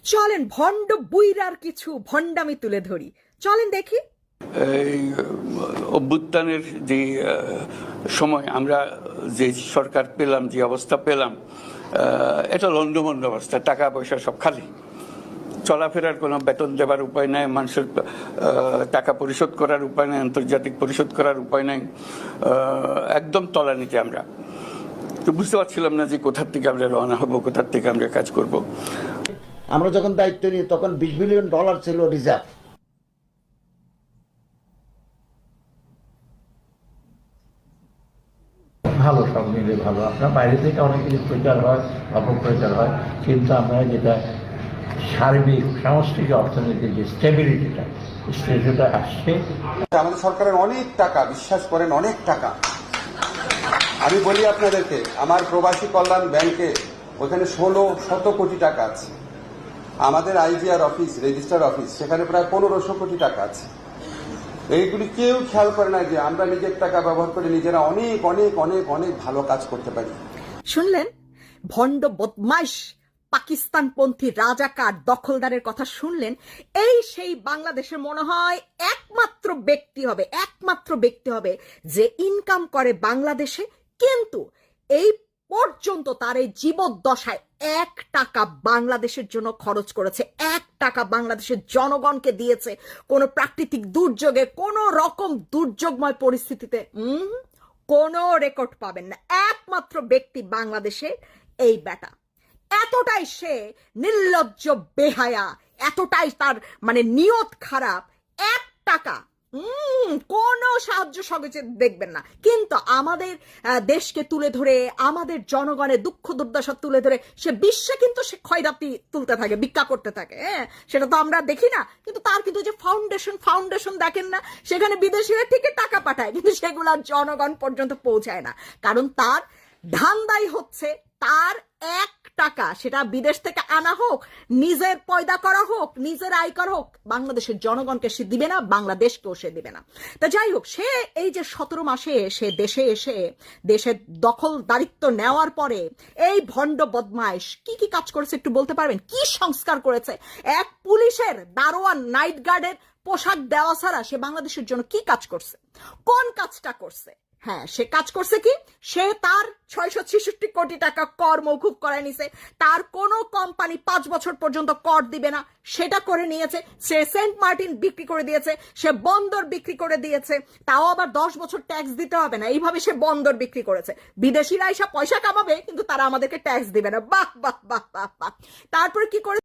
চলেন ভণ্ড বুইরার কিছু ভণ্ডামি তুলে ধরি, চলেন দেখি। এই অভ্যুত্থানের যে সময় আমরা যে সরকার পেলাম, যে অবস্থা পেলাম, এটা লন্ডভন্ড অবস্থা, টাকা পয়সা সব খালি, চলাফেরার কোনো বেতন দেবার উপায় নাই, মানুষের টাকা পরিশোধ করার উপায় নাই, আন্তর্জাতিক পরিশোধ করার উপায় নাই, একদম তলানিতে আমরা। তো বুঝতে পারছিলাম না যে কোথার থেকে আমরা রওনা হবো, কোথার থেকে আমরা কাজ করব। আমরা যখন দায়িত্ব নিই তখন $20 বিলিয়ন ছিল রিজার্ভ। ভালো, সব মিলে ভালো। আপনার বাইরে থেকে অনেক কিছু প্রচার হয়, অপপ্রচার হয়, কিন্তু আমরা যেটা সার্বিক সামষ্টিক অর্থনীতির যে স্টেবিলিটিটা আসছে। আমাদের সরকারের অনেক টাকা, বিশ্বাস করেন অনেক টাকা। আমি বলি আপনাদেরকে, আমার প্রবাসী কল্যাণ ব্যাংকে ওখানে 1600 কোটি টাকা আছে। আমাদের আইজিআর অফিস, রেজিস্ট্রার অফিস, সেখানে প্রায় 1500 কোটি টাকা আছে। এইগুলি কেউ খেয়াল করে না যে আমরা নিজের টাকা ব্যবহার করে নিজেরা অনেক অনেক অনেক অনেক ভালো কাজ করতে পারি। শুনলেন ভণ্ড বদমাইশ পাকিস্তানপন্থী রাজাকার দখলদারের কথা শুনলেন। এই সেই বাংলাদেশের মনে হয় একমাত্র ব্যক্তি হবে যে ইনকাম করে বাংলাদেশে, কিন্তু এই পর্যন্ত তার এই জীবদ্দশায় 1 টাকা বাংলাদেশের জন্য খরচ করেছে, 1 টাকা বাংলাদেশের জনগণকে দিয়েছে কোন প্রাকৃতিক দুর্যোগে, কোন রকম দুর্যোগময় পরিস্থিতিতে কোনো রেকর্ড পাবেন না। একমাত্র ব্যক্তি বাংলাদেশে এই বেটা। এতটাই সে নির্লজ্জ, বেহায়া, এতটাই তার মানে নিয়ত খারাপ, 1 টাকা কোনো সাহায্য সহযোগিতা দেখবেন না। কিন্তু আমাদের দেশকে তুলে ধরে, আমাদের জনগণের দুঃখ দুর্দশা তুলে ধরে সে বিশ্বে কিন্তু সে খয়রাতি তুলতে থাকে, ভিক্ষা করতে থাকে। হ্যাঁ, সেটা তো আমরা দেখি না, কিন্তু তার কিন্তু যে ফাউন্ডেশন দেখেন না, সেখানে বিদেশিরা ঠিকই টাকা পাঠায়, কিন্তু সেগুলো জনগণ পর্যন্ত পৌঁছায় না। কারণ তার ধান্দাই হচ্ছে তার 1 টাকা, সেটা বিদেশ থেকে আনা হোক, নিজের পয়দা করা হোক, নিজের আয় করা হোক, বাংলাদেশের জনগণকে সে দিবে না, বাংলাদেশকেও সে দিবে না। তা যাই হোক, সে এই যে 17 মাসে সে দেশে এসে দেশের দখলদারিত্ব নেওয়ার পরে এই ভণ্ড বদমাইশ কি কি কাজ করেছে একটু বলতে পারবেন? কি সংস্কার করেছে? এক পুলিশের দারোয়ান, নাইট গার্ডের পোশাক দেওয়া ছাড়া সে বাংলাদেশের জন্য কি কাজ করছে? কোন কাজটা করছে? হ্যাঁ, সে কাজ করছে কি? সে তার 666 কোটি টাকা কর মৌকুফ করায় নিছে। তার কোনো কোম্পানি 5 বছর পর্যন্ত কর দিবে না, সেটা করে নিয়েছে। সে সেন্ট মার্টিন বিক্রি করে দিয়েছে, সে বন্দর বিক্রি করে দিয়েছে, তাও আবার 10 বছর ট্যাক্স দিতে হবে না, এইভাবে সে বন্দর বিক্রি করেছে। বিদেশিরা এসব পয়সা কামাবে, কিন্তু তারা আমাদেরকে ট্যাক্স দিবে না। বাহ বাহ বাহ বাহ বাহ। তারপরে কি করে